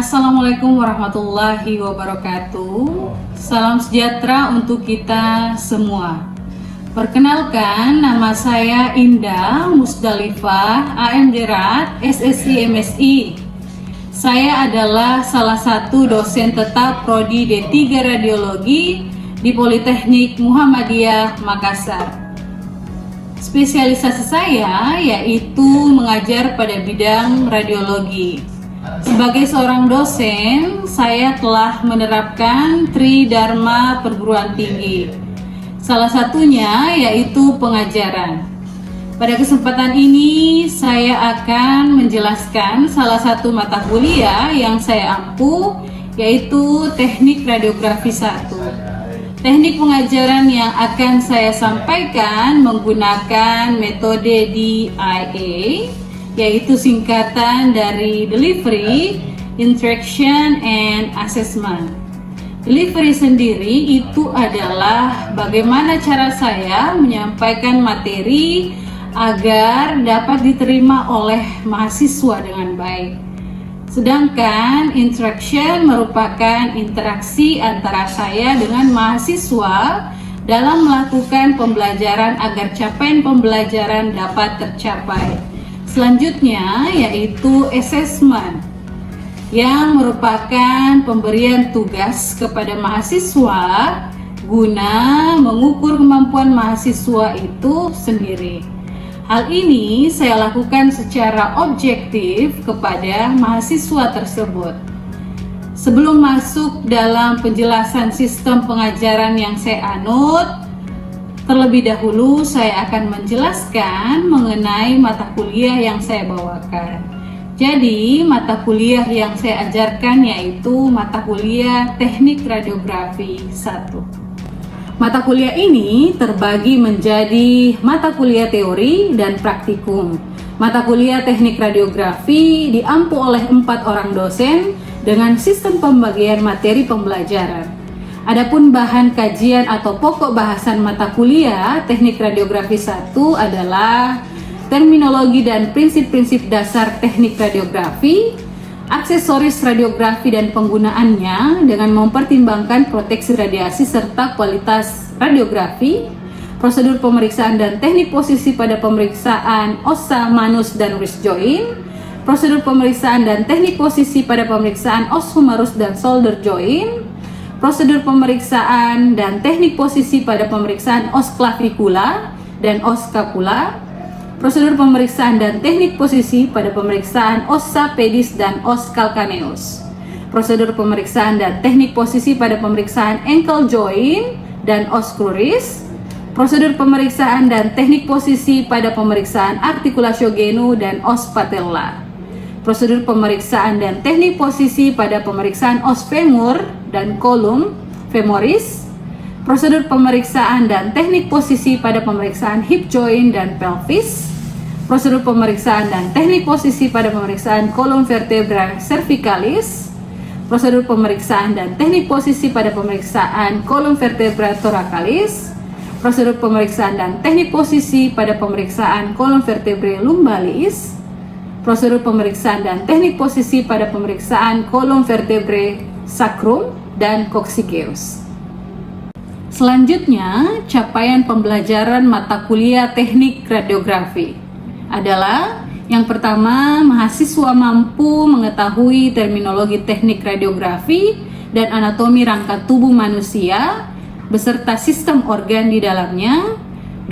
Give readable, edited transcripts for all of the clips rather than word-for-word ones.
Assalamualaikum warahmatullahi wabarakatuh. Salam sejahtera untuk kita semua. Perkenalkan, nama saya Indah Musdalifah, AM Derat, SSI MSI. Saya adalah salah satu dosen tetap Prodi D3 Radiologi di Politeknik Muhammadiyah Makassar. Spesialisasi saya yaitu mengajar pada bidang radiologi. Sebagai seorang dosen, saya telah menerapkan Tridharma perguruan tinggi. Salah satunya yaitu pengajaran. Pada kesempatan ini, saya akan menjelaskan salah satu mata kuliah yang saya ampu, yaitu Teknik Radiografi 1. Teknik pengajaran yang akan saya sampaikan menggunakan metode DIA, yaitu singkatan dari Delivery, Interaction, and Assessment. Delivery sendiri itu adalah bagaimana cara saya menyampaikan materi agar dapat diterima oleh mahasiswa dengan baik. Sedangkan interaction merupakan interaksi antara saya dengan mahasiswa dalam melakukan pembelajaran agar capaian pembelajaran dapat tercapai. Selanjutnya yaitu assessment, yang merupakan pemberian tugas kepada mahasiswa guna mengukur kemampuan mahasiswa itu sendiri. Hal ini saya lakukan secara objektif kepada mahasiswa tersebut. Sebelum masuk dalam penjelasan sistem pengajaran yang saya anut, terlebih dahulu saya akan menjelaskan mengenai mata kuliah yang saya bawakan. Jadi, mata kuliah yang saya ajarkan yaitu mata kuliah Teknik Radiografi 1. Mata kuliah ini terbagi menjadi mata kuliah teori dan praktikum. Mata kuliah Teknik Radiografi diampu oleh 4 orang dosen dengan sistem pembagian materi pembelajaran. Adapun bahan kajian atau pokok bahasan mata kuliah Teknik Radiografi 1 adalah terminologi dan prinsip-prinsip dasar teknik radiografi, aksesoris radiografi dan penggunaannya dengan mempertimbangkan proteksi radiasi serta kualitas radiografi, prosedur pemeriksaan dan teknik posisi pada pemeriksaan ossa, manus, dan wrist joint, prosedur pemeriksaan dan teknik posisi pada pemeriksaan os humerus dan shoulder joint, prosedur pemeriksaan dan teknik posisi pada pemeriksaan os clavicula dan os scapula, prosedur pemeriksaan dan teknik posisi pada pemeriksaan ossa pedis dan os calcaneus, prosedur pemeriksaan dan teknik posisi pada pemeriksaan ankle joint dan os cruris, prosedur pemeriksaan dan teknik posisi pada pemeriksaan articulatio genu dan os patella, prosedur pemeriksaan dan teknik posisi pada pemeriksaan os femur dan column femoris, prosedur pemeriksaan dan teknik posisi pada pemeriksaan hip joint dan pelvis, prosedur pemeriksaan dan teknik posisi pada pemeriksaan kolom vertebra cervicalis, prosedur pemeriksaan dan teknik posisi pada pemeriksaan kolom vertebra thoracalis, prosedur pemeriksaan dan teknik posisi pada pemeriksaan kolom vertebrae lumbalis, prosedur pemeriksaan dan teknik posisi pada pemeriksaan kolom vertebrae sacrum dan coccygeus. Selanjutnya, capaian pembelajaran mata kuliah Teknik Radiografi adalah yang pertama, mahasiswa mampu mengetahui terminologi teknik radiografi dan anatomi rangka tubuh manusia beserta sistem organ di dalamnya.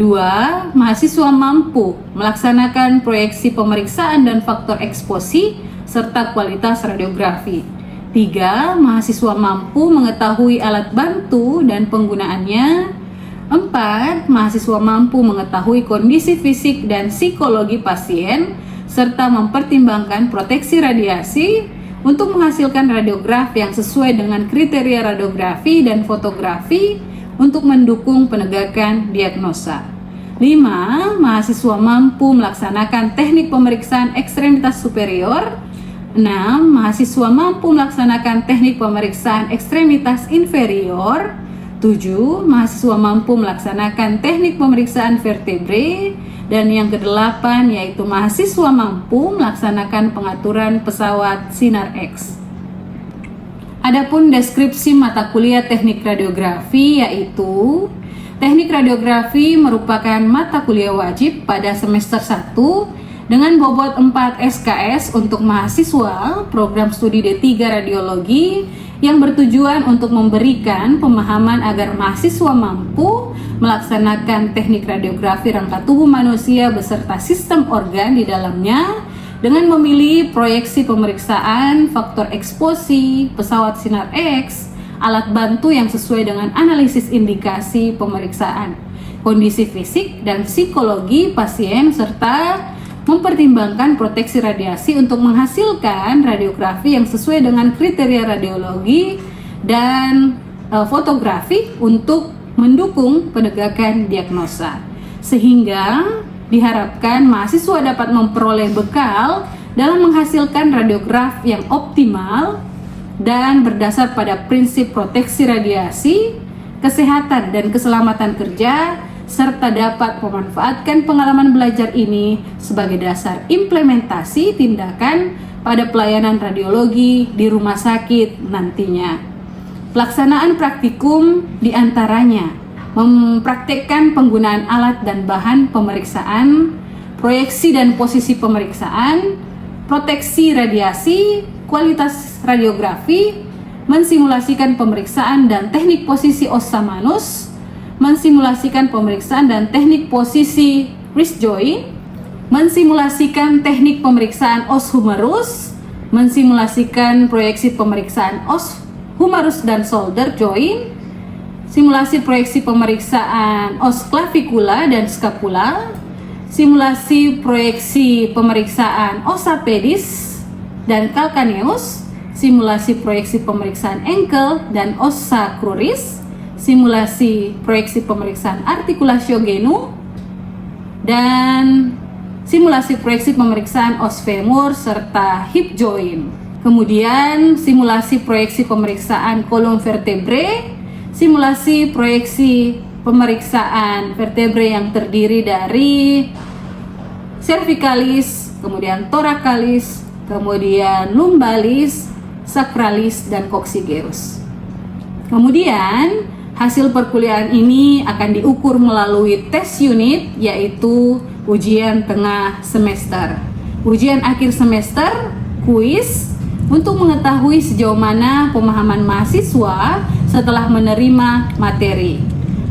2. Mahasiswa mampu melaksanakan proyeksi pemeriksaan dan faktor eksposi serta kualitas radiografi. 3. Mahasiswa mampu mengetahui alat bantu dan penggunaannya. 4. Mahasiswa mampu mengetahui kondisi fisik dan psikologi pasien serta mempertimbangkan proteksi radiasi untuk menghasilkan radiograf yang sesuai dengan kriteria radiografi dan fotografi untuk mendukung penegakan diagnosa. 5. Mahasiswa mampu melaksanakan teknik pemeriksaan ekstremitas superior. 6. Mahasiswa mampu melaksanakan teknik pemeriksaan ekstremitas inferior. 7. Mahasiswa mampu melaksanakan teknik pemeriksaan vertebrae. Dan yang ke-8 yaitu mahasiswa mampu melaksanakan pengaturan pesawat Sinar X. Adapun deskripsi mata kuliah Teknik Radiografi yaitu Teknik Radiografi merupakan mata kuliah wajib pada semester 1 dengan bobot 4 SKS untuk mahasiswa program studi D3 Radiologi yang bertujuan untuk memberikan pemahaman agar mahasiswa mampu melaksanakan teknik radiografi rangka tubuh manusia beserta sistem organ di dalamnya dengan memilih proyeksi pemeriksaan, faktor eksposi, pesawat sinar X, alat bantu yang sesuai dengan analisis indikasi pemeriksaan, kondisi fisik dan psikologi pasien, serta mempertimbangkan proteksi radiasi untuk menghasilkan radiografi yang sesuai dengan kriteria radiologi dan fotografi untuk mendukung penegakan diagnosa, sehingga diharapkan mahasiswa dapat memperoleh bekal dalam menghasilkan radiograf yang optimal dan berdasar pada prinsip proteksi radiasi, kesehatan dan keselamatan kerja, serta dapat memanfaatkan pengalaman belajar ini sebagai dasar implementasi tindakan pada pelayanan radiologi di rumah sakit nantinya. Pelaksanaan praktikum diantaranya mempraktikkan penggunaan alat dan bahan pemeriksaan, proyeksi dan posisi pemeriksaan, proteksi radiasi, kualitas radiografi, mensimulasikan pemeriksaan dan teknik posisi ossa manus, mensimulasikan pemeriksaan dan teknik posisi wrist joint, mensimulasikan teknik pemeriksaan os humerus, mensimulasikan proyeksi pemeriksaan os humerus dan shoulder joint, simulasi proyeksi pemeriksaan os clavicula dan scapula, simulasi proyeksi pemeriksaan ossa pedis dan calcaneus, simulasi proyeksi pemeriksaan ankle dan ossa cruris, simulasi proyeksi pemeriksaan articulatio genu, dan simulasi proyeksi pemeriksaan os femur serta hip joint. Kemudian simulasi proyeksi pemeriksaan kolom vertebrae, simulasi proyeksi pemeriksaan vertebrae yang terdiri dari cervicalis, kemudian thoracalis, kemudian lumbalis, sacralis, dan coccygerus. Kemudian hasil perkuliahan ini akan diukur melalui tes unit, yaitu ujian tengah semester, ujian akhir semester, kuis, untuk mengetahui sejauh mana pemahaman mahasiswa setelah menerima materi,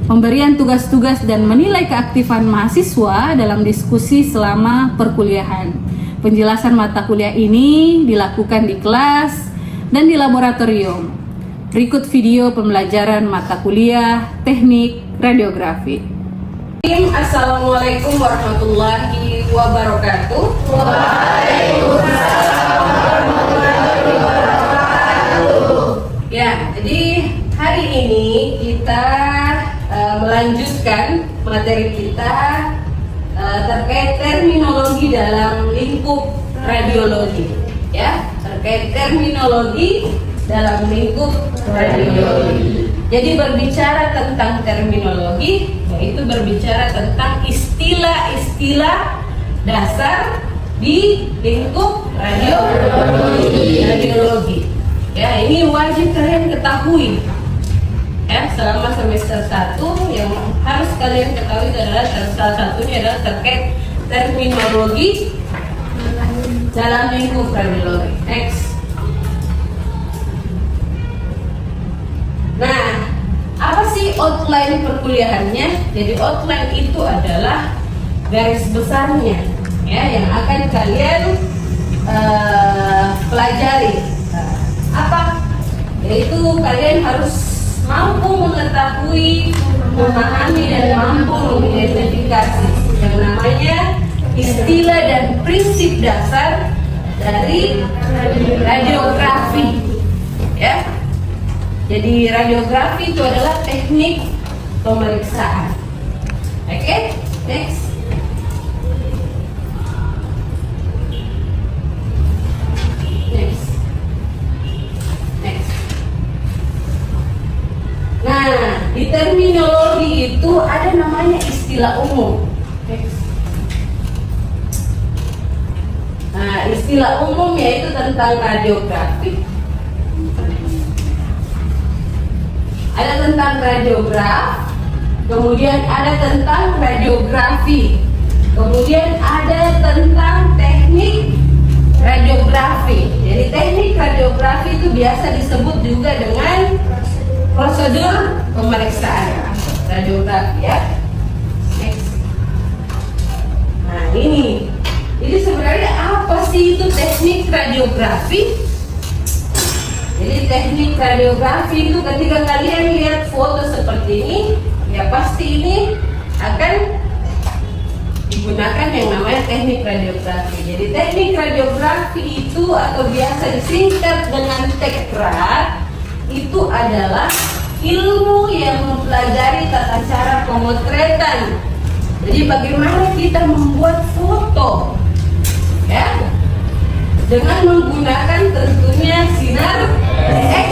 pemberian tugas-tugas dan menilai keaktifan mahasiswa dalam diskusi selama perkuliahan. Penjelasan mata kuliah ini dilakukan di kelas dan di laboratorium. Berikut video pembelajaran mata kuliah Teknik Radiografi. Assalamualaikum warahmatullahi wabarakatuh. Ya, jadi hari ini kita melanjutkan materi kita terkait terminologi dalam lingkup radiologi. Ya, terkait terminologi dalam lingkup radiologi. Jadi berbicara tentang terminologi, yaitu berbicara tentang istilah-istilah dasar di lingkup radiologi. Ya, ini wajib kalian ketahui. Ya, selama semester 1 yang harus kalian ketahui adalah salah satunya adalah terkait terminologi dalam lingkup radiologi. Next. Nah, apa sih outline perkuliahannya? Jadi outline itu adalah garis besarnya, ya, yang akan kalian pelajari. Apa? Yaitu kalian harus mampu mengetahui, memahami, dan mampu mengidentifikasi yang namanya istilah dan prinsip dasar dari radiografi. Ya. Jadi radiografi itu adalah teknik pemeriksaan. Oke, next. Nah, di terminologi itu ada namanya istilah umum. Nah, istilah umum yaitu tentang radiografi. ada tentang radiograf, kemudian ada tentang radiografi, kemudian ada tentang teknik radiografi. Jadi teknik radiografi itu biasa disebut juga dengan prosedur pemeriksaan radiografi ya. Next. Nah ini sebenarnya apa sih itu teknik radiografi? Jadi teknik radiografi itu ketika kalian lihat foto seperti ini, ya pasti ini akan digunakan yang namanya teknik radiografi. Jadi teknik radiografi itu atau biasa disingkat dengan tekrat itu adalah ilmu yang mempelajari tata cara pemotretan. Jadi bagaimana kita membuat foto ya dengan menggunakan tentunya sinar X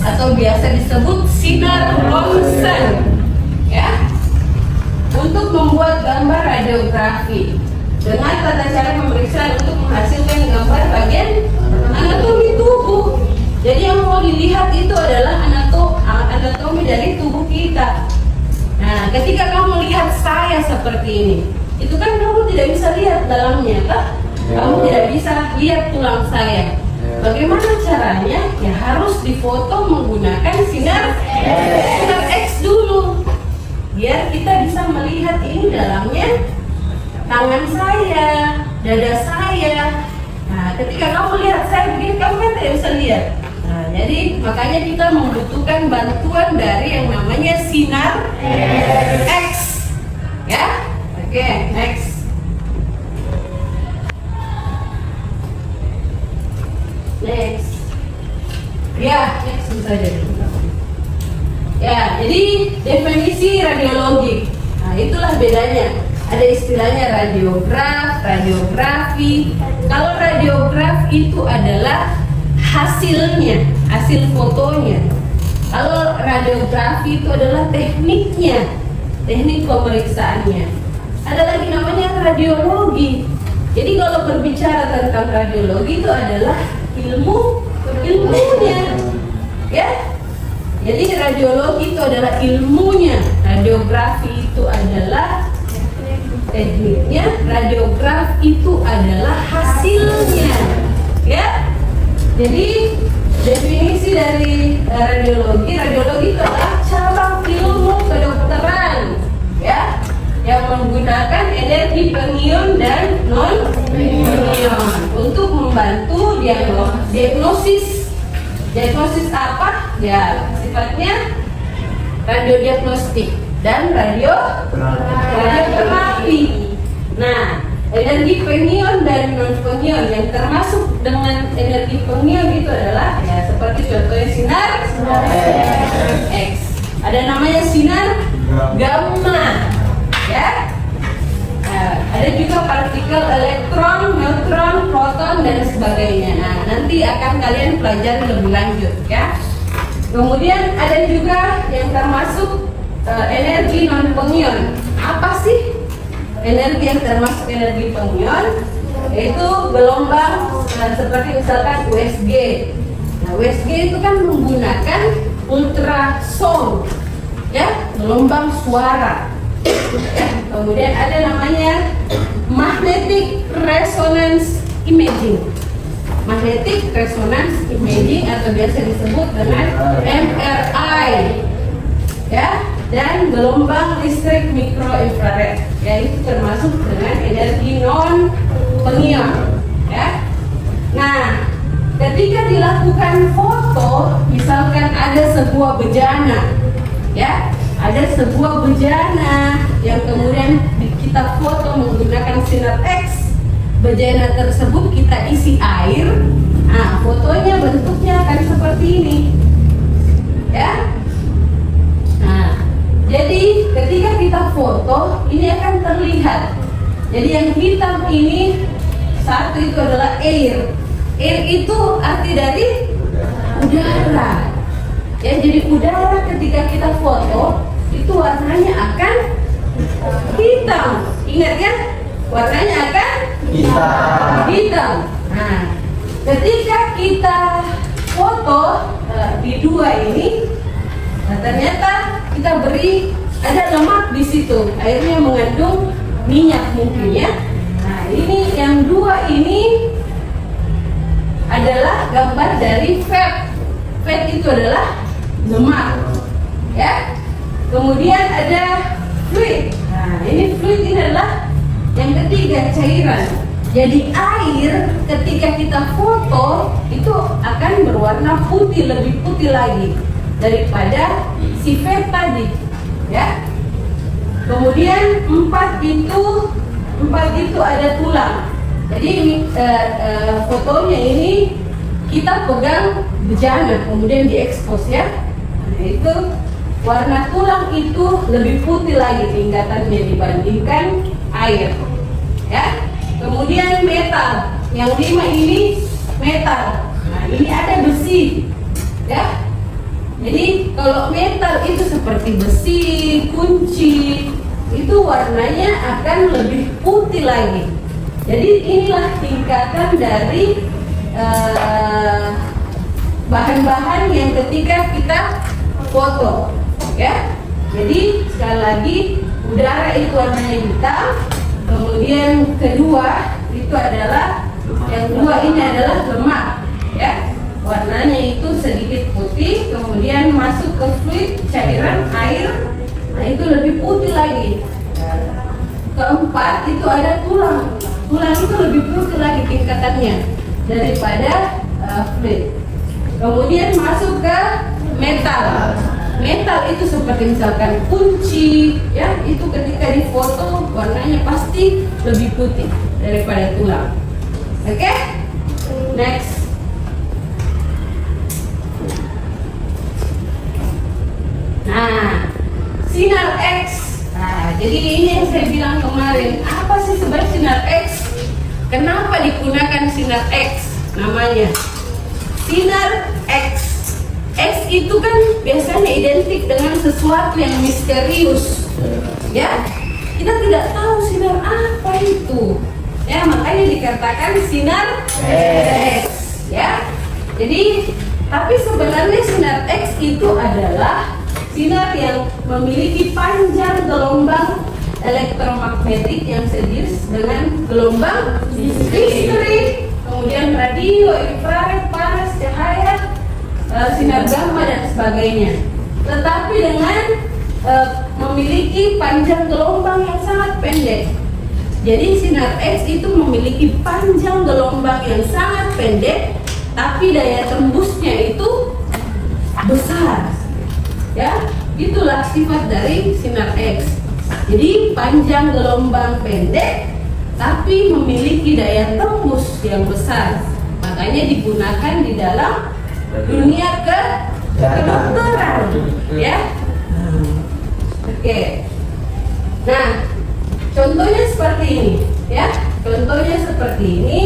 atau biasa disebut sinar Roentgen ya, untuk membuat gambar radiografi dengan tata cara pemeriksaan untuk menghasilkan gambar bagian anatomi tubuh. Jadi yang mau dilihat itu adalah anatomi dari tubuh kita. Nah, ketika kamu lihat saya seperti ini, itu kan kamu tidak bisa lihat dalamnya, kan? Kamu tidak bisa lihat tulang saya. Bagaimana caranya? Ya harus difoto menggunakan sinar X dulu, biar kita bisa melihat ini dalamnya tangan saya, dada saya. Nah, ketika kamu lihat saya begini, kamu kan tidak bisa lihat. Nah, jadi makanya kita membutuhkan bantuan dari yang namanya sinar X. Ya, oke, next. Next. Ya, next saja. Ya, jadi definisi radiologi. Nah, itulah bedanya. Ada istilahnya radiograf, radiografi. Kalau radiograf itu adalah hasilnya, hasil fotonya. Kalau radiografi itu adalah tekniknya, teknik pemeriksaannya. Ada lagi namanya radiologi. Jadi kalau berbicara tentang radiologi itu adalah ilmunya, ya. Jadi radiologi itu adalah ilmunya, radiografi itu adalah tekniknya, radiograf itu adalah hasilnya, ya. Jadi definisi dari radiologi itu adalah cabang ilmu kedokteran, ya, yang menggunakan energi pengion dan non pengion untuk membantu diagnosis. Diagnosis apa? Ya, sifatnya radiodiagnostik dan radioterapi. Nah, energi pengion dan non pengion yang termasuk dengan energi pengion itu adalah ya seperti contohnya sinar X. Ada namanya sinar gamma, ya. Ada juga partikel elektron, neutron, proton dan sebagainya. Nah, nanti akan kalian pelajari lebih lanjut, ya. Kemudian ada juga yang termasuk energi non pengion. Apa sih energi yang termasuk energi pengion? Yaitu gelombang seperti misalkan USG. Nah, USG itu kan menggunakan ultrasound, ya, gelombang suara. Ya, kemudian ada namanya magnetic resonance imaging. Magnetic resonance imaging atau biasa disebut dengan MRI, ya, dan gelombang listrik mikroinfrared, yaitu termasuk dengan energi non pengion, ya. Nah, ketika dilakukan foto, misalkan ada sebuah bejana, ya, ada sebuah bejana yang kemudian kita foto menggunakan sinar X. Bejana tersebut kita isi air. Nah, fotonya bentuknya akan seperti ini, ya. Nah, jadi ketika kita foto ini akan terlihat. Jadi yang hitam ini satu itu adalah air. Air itu arti dari udara. Ya, jadi udara ketika kita foto itu warnanya akan hitam. Ingat ya, warnanya akan hitam. Nah, ketika kita foto di dua ini, Nah, ternyata kita beri ada lemak di situ, airnya mengandung minyak mungkin ya. Nah, ini yang dua ini adalah gambar dari fat. Fat itu adalah lemak, ya. Kemudian ada fluid. Nah, ini fluid ini adalah yang ketiga, cairan. Jadi air ketika kita foto itu akan berwarna putih, lebih putih lagi daripada si fat tadi, ya. Kemudian empat itu ada tulang. Jadi fotonya ini kita pegang bejana, kemudian diekspos ya. Nah, itu warna tulang itu lebih putih lagi tingkatannya dibandingkan air, ya. Kemudian metal, yang 5 ini metal. Nah, ini ada besi, ya. Jadi kalau metal itu seperti besi, kunci, itu warnanya akan lebih putih lagi. Jadi inilah tingkatan dari bahan-bahan yang ketika kita foto, ya. Jadi sekali lagi udara itu warnanya hitam, kemudian kedua itu adalah yang dua ini adalah lemak, ya. Warnanya itu sedikit putih, kemudian masuk ke fluid cairan air, nah itu lebih putih lagi. Keempat itu ada tulang. Tulang itu lebih putih lagi tingkatannya daripada fluid. Kemudian masuk ke metal. Metal itu seperti misalkan kunci, ya, itu ketika difoto warnanya pasti lebih putih daripada tulang. Oke? Next. Nah, sinar X. Nah, jadi ini yang saya bilang kemarin, apa sih sebenarnya sinar X? Kenapa digunakan sinar X namanya? Sinar X. X itu kan biasanya identik dengan sesuatu yang misterius, ya. Kita tidak tahu sinar apa itu, ya. Makanya dikatakan sinar X, ya. Jadi, tapi sebenarnya sinar X itu adalah sinar yang memiliki panjang gelombang elektromagnetik yang sejenis dengan gelombang listrik, kemudian radio, infrared, panas, cahaya, sinar gamma dan sebagainya. Tetapi dengan memiliki panjang gelombang yang sangat pendek. Jadi sinar X itu memiliki panjang gelombang yang sangat pendek, tapi daya tembusnya itu besar. Ya, itulah sifat dari sinar X. Jadi panjang gelombang pendek tapi memiliki daya tembus yang besar. Makanya digunakan di dalam dunia kedokteran, ya. Oke. Nah, contohnya seperti ini, ya. Contohnya seperti ini.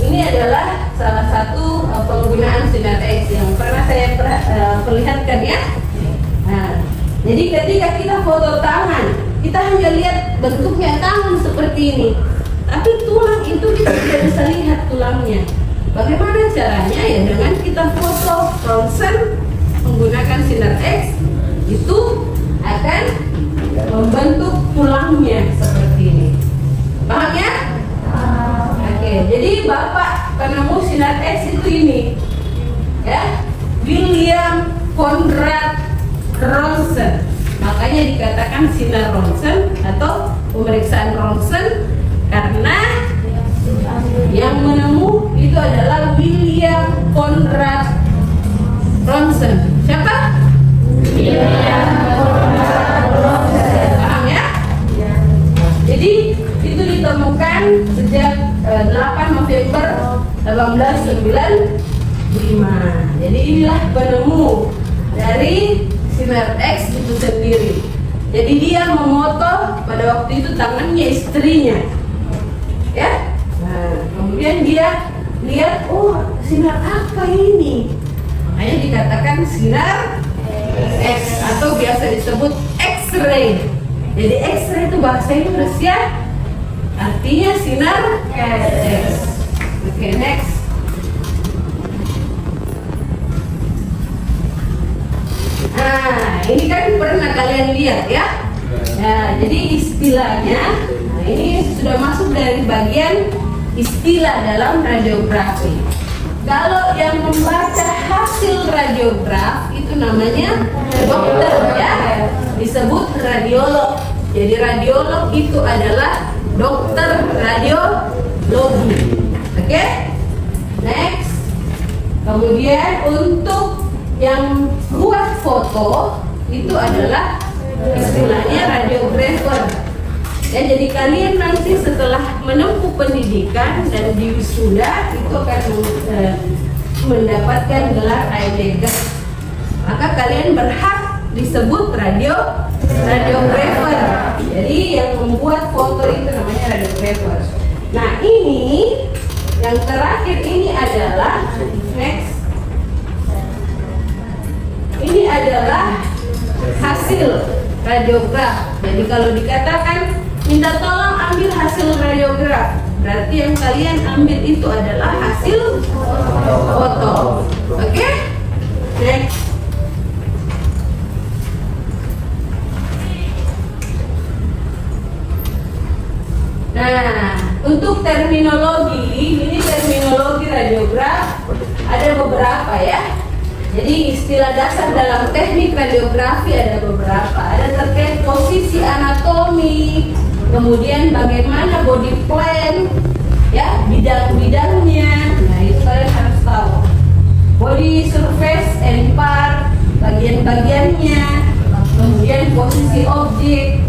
Ini adalah salah satu penggunaan sinar X yang pernah saya perlihatkan, ya. Nah, jadi ketika kita foto tangan, kita hanya lihat bentuknya tangan seperti ini, tapi tulang itu kita tidak bisa lihat tulangnya. Bagaimana caranya? Ya dengan kita foto ronsen menggunakan sinar X, itu akan membentuk tulangnya seperti ini. Paham ya? Oke, jadi Bapak penemu sinar X itu ini, ya, William Conrad Ronsen. Makanya dikatakan sinar Ronsen atau pemeriksaan Ronsen karena yang menemu itu adalah William Conrad Ronsen. Siapa? William Conrad Ronsen. Paham ya? Jadi itu ditemukan sejak 8 November 1895. Jadi inilah penemu dari sinar X itu sendiri. Jadi dia memoto pada waktu itu tangannya istrinya, ya. Nah, kemudian dia lihat, oh sinar apa ini? Makanya dikatakan sinar X atau biasa disebut X-ray. Jadi X-ray itu bahasa Inggris, ya. Artinya sinar X. Oke, next. Nah, ini kan pernah kalian lihat ya. Nah, jadi istilahnya, nah ini sudah masuk dari bagian istilah dalam radiografi. Kalau yang membaca hasil radiograf itu namanya dokter ya, disebut radiolog. Jadi radiolog itu adalah dokter radiologi. Oke? Next. Kemudian untuk yang buat foto itu adalah istilahnya radiografer. Ya, jadi kalian nanti setelah menempuh pendidikan dan di wisuda itu akan mendapatkan gelar AMDG. Maka kalian berhak disebut radiografer. Jadi yang membuat foto itu namanya radiografer. Nah ini yang terakhir ini adalah next. Ini adalah hasil radiograf. Jadi kalau dikatakan minta tolong ambil hasil radiograf, berarti yang kalian ambil itu adalah hasil foto. Oke? Next. Nah, untuk terminologi, ini terminologi radiograf ada beberapa ya. Jadi istilah dasar dalam teknik radiografi ada beberapa. Ada terkait posisi anatomi, kemudian bagaimana body plan, ya bidang-bidangnya. Nah itu kalian harus tahu. Body surface and part, bagian-bagiannya, kemudian posisi objek,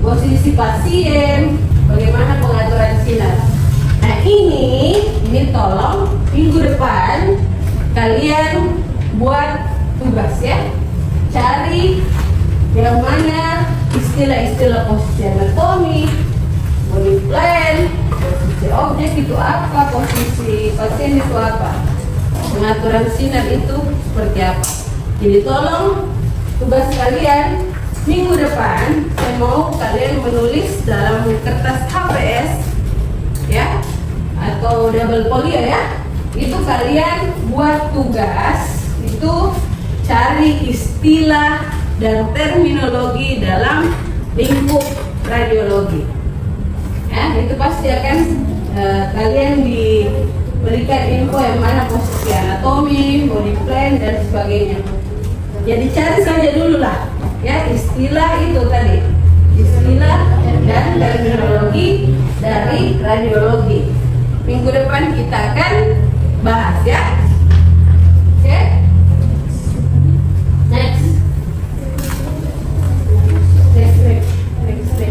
posisi pasien, bagaimana pengaturan sinar. Nah ini tolong minggu depan kalian buat tugas ya, cari yang mana istilah-istilah posisi anatomi, body plan, posisi objek itu apa, posisi pasien itu apa, pengaturan sinar itu seperti apa. Jadi tolong tugas kalian minggu depan saya mau kalian menulis dalam kertas HPS ya atau double folio ya, itu kalian buat tugas itu cari istilah dan terminologi dalam lingkup radiologi ya, itu pasti akan kalian diberikan info yang mana posisi anatomi, body plan dan sebagainya. Jadi cari saja dulu lah ya istilah itu tadi, istilah dan terminologi dari radiologi. Minggu depan kita akan bahas ya. Oke? Next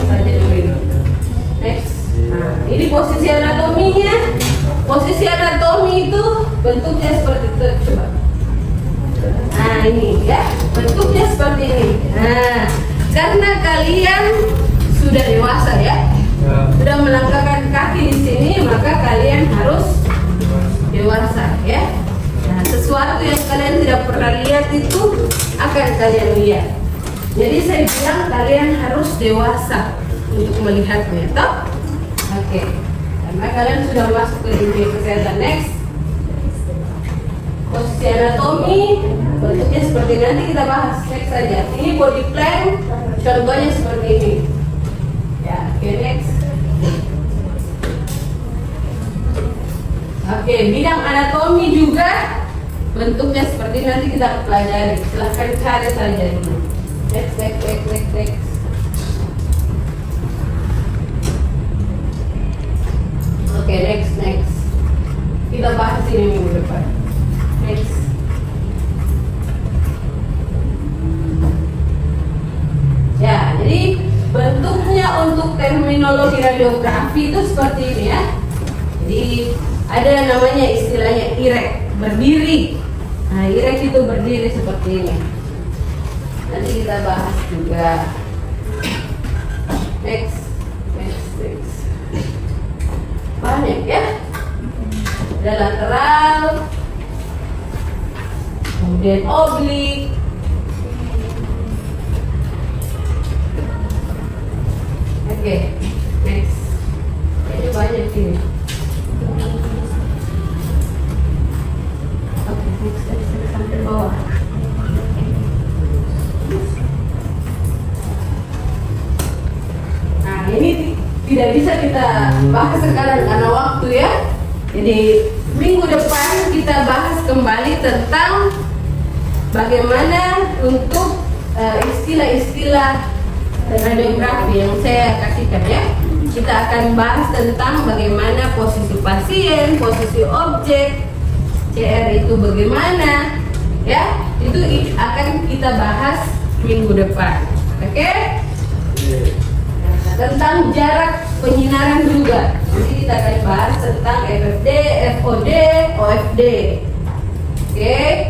saja dulu ini. Next. Nah, ini posisi anatominya. Posisi anatomi itu bentuknya seperti itu. Coba. Nah ini ya, bentuknya seperti ini. Nah, karena kalian sudah dewasa ya, sudah melangkahkan kaki di sini, maka kalian harus dewasa ya. Nah, sesuatu yang kalian tidak pernah lihat itu akan kalian lihat. Jadi saya bilang kalian harus dewasa untuk melihatnya, toh? Oke. Karena kalian sudah masuk ke dunia kesehatan. Next. Posisi anatomi bentuknya seperti ini. Nanti kita bahas next saja. Ini body plan, contohnya seperti ini. Ya, oke, next. Oke, bidang anatomi juga bentuknya seperti ini. Nanti kita pelajari. Silahkan cari saja dulu. Next. Oke, next. Kita bahas ini minggu depan. Next. Ya, jadi bentuknya untuk terminologi radiografi itu seperti ini ya. Jadi ada namanya istilahnya irek, berdiri. Nah, irek itu berdiri seperti ini. Nanti kita bahas juga. Next. Banyak ya. Ada lateral, kemudian oblik, oke, next. Ini banyak ini. Oke, next sampai bawah. tidak bisa kita bahas sekarang karena waktu ya. Jadi minggu depan kita bahas kembali tentang bagaimana untuk istilah-istilah radiografi yang saya kasihkan ya. Kita akan bahas tentang bagaimana posisi pasien, posisi objek, CR itu bagaimana ya. Itu akan kita bahas minggu depan. Oke? Tentang jarak penyinaran juga. Nanti kita akan bahas tentang FFD, FOD, OFD. Oke?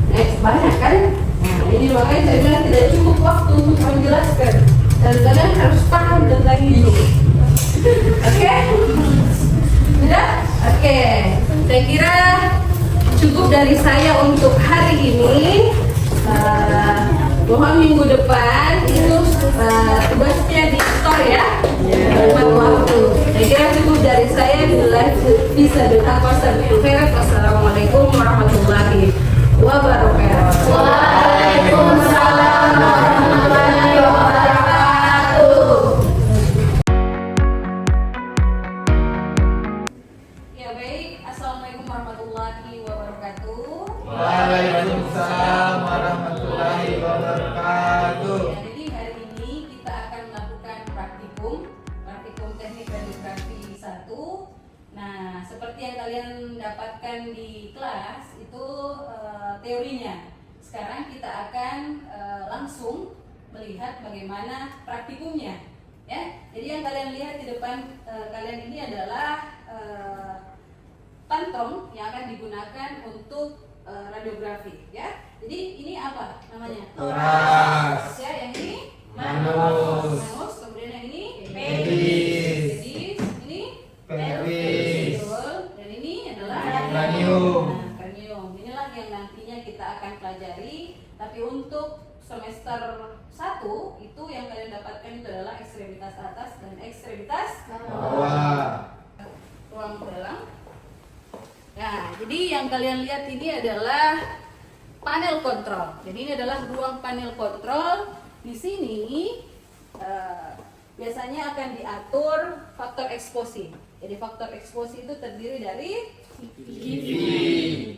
Next, banyak kan? Nah, ini makanya saya bilang tidak cukup waktu untuk menjelaskan. Dan kalian harus paham tentang itu. Oke? Sudah? Oke. Saya kira cukup dari saya untuk hari ini. Mohon minggu depan itu tugasnya di store ya. Tepat waktu. Saya kira cukup dari saya. Bila bisa bertakwasan khairat. Wassalamualaikum warahmatullahi wabarakatuh. Waalaikumsalam warahmatullahi wabarakatuh. Ya baik, assalamualaikum warahmatullahi wabarakatuh. Waalaikumsalam warahmatullahi wabarakatuh. Ya, jadi hari ini kita akan melakukan praktikum teknik radiografi 1. Nah, seperti yang kalian dapatkan di kelas itu teorinya. Sekarang kita akan langsung melihat bagaimana praktikumnya. Ya, jadi yang kalian lihat di depan kalian ini adalah kantong yang akan digunakan untuk radiografi. Ya, jadi ini apa namanya? Toras. Ya, yang ini Manus. Kemudian yang ini Pedis. Ini Pelvis. betul. Dan ini adalah Cranium. Nah, cranium. Inilah yang nantinya kita akan pelajari. Tapi untuk semester 1 itu yang kalian dapatkan itu adalah ekstremitas atas dan ekstremitas Bawah. ruang dalam. Nah, jadi yang kalian lihat ini adalah panel kontrol. Jadi ini adalah ruang panel kontrol. Di sini biasanya akan diatur faktor eksposi. Jadi faktor eksposi itu terdiri dari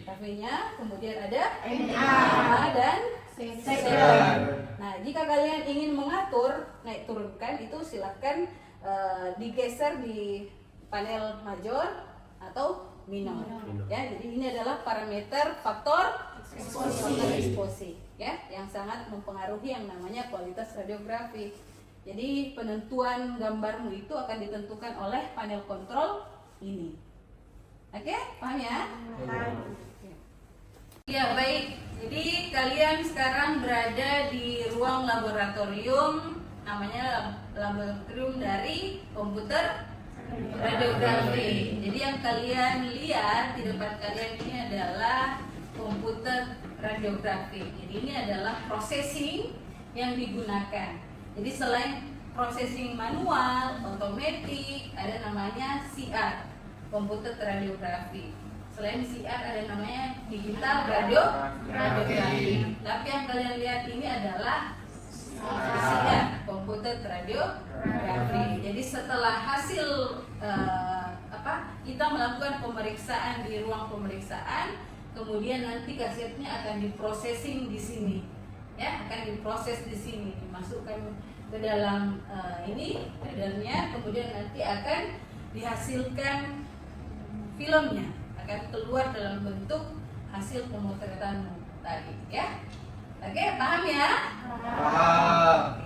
KV-nya, kemudian ada NA dan Sedan. Nah, jika kalian ingin mengatur naik turunkan itu silakan digeser di panel major atau minor. Ya, jadi ini adalah parameter faktor eksposi ya, yang sangat mempengaruhi yang namanya kualitas radiografi. Jadi penentuan gambarmu itu akan ditentukan oleh panel kontrol ini. Oke, paham ya? Ya, baik. Jadi kalian sekarang berada di ruang laboratorium, namanya laboratorium dari komputer radiografi. Jadi yang kalian lihat di depan kalian ini adalah komputer radiografi. Jadi ini adalah processing yang digunakan. Jadi selain processing manual, otomatis, ada namanya CR, komputer radiografi. Selain CR ada namanya digital radiografi. Tapi yang kalian lihat ini adalah CR, komputer radiografi. Jadi setelah hasil kita melakukan pemeriksaan di ruang pemeriksaan, kemudian nanti kasetnya akan diprosesing di sini. Ya, akan diproses di sini, dimasukkan ke dalam ini readernya, kemudian nanti akan dihasilkan filmnya, akan keluar dalam bentuk hasil pemotretan tadi, ya. Oke, paham ya? Paham.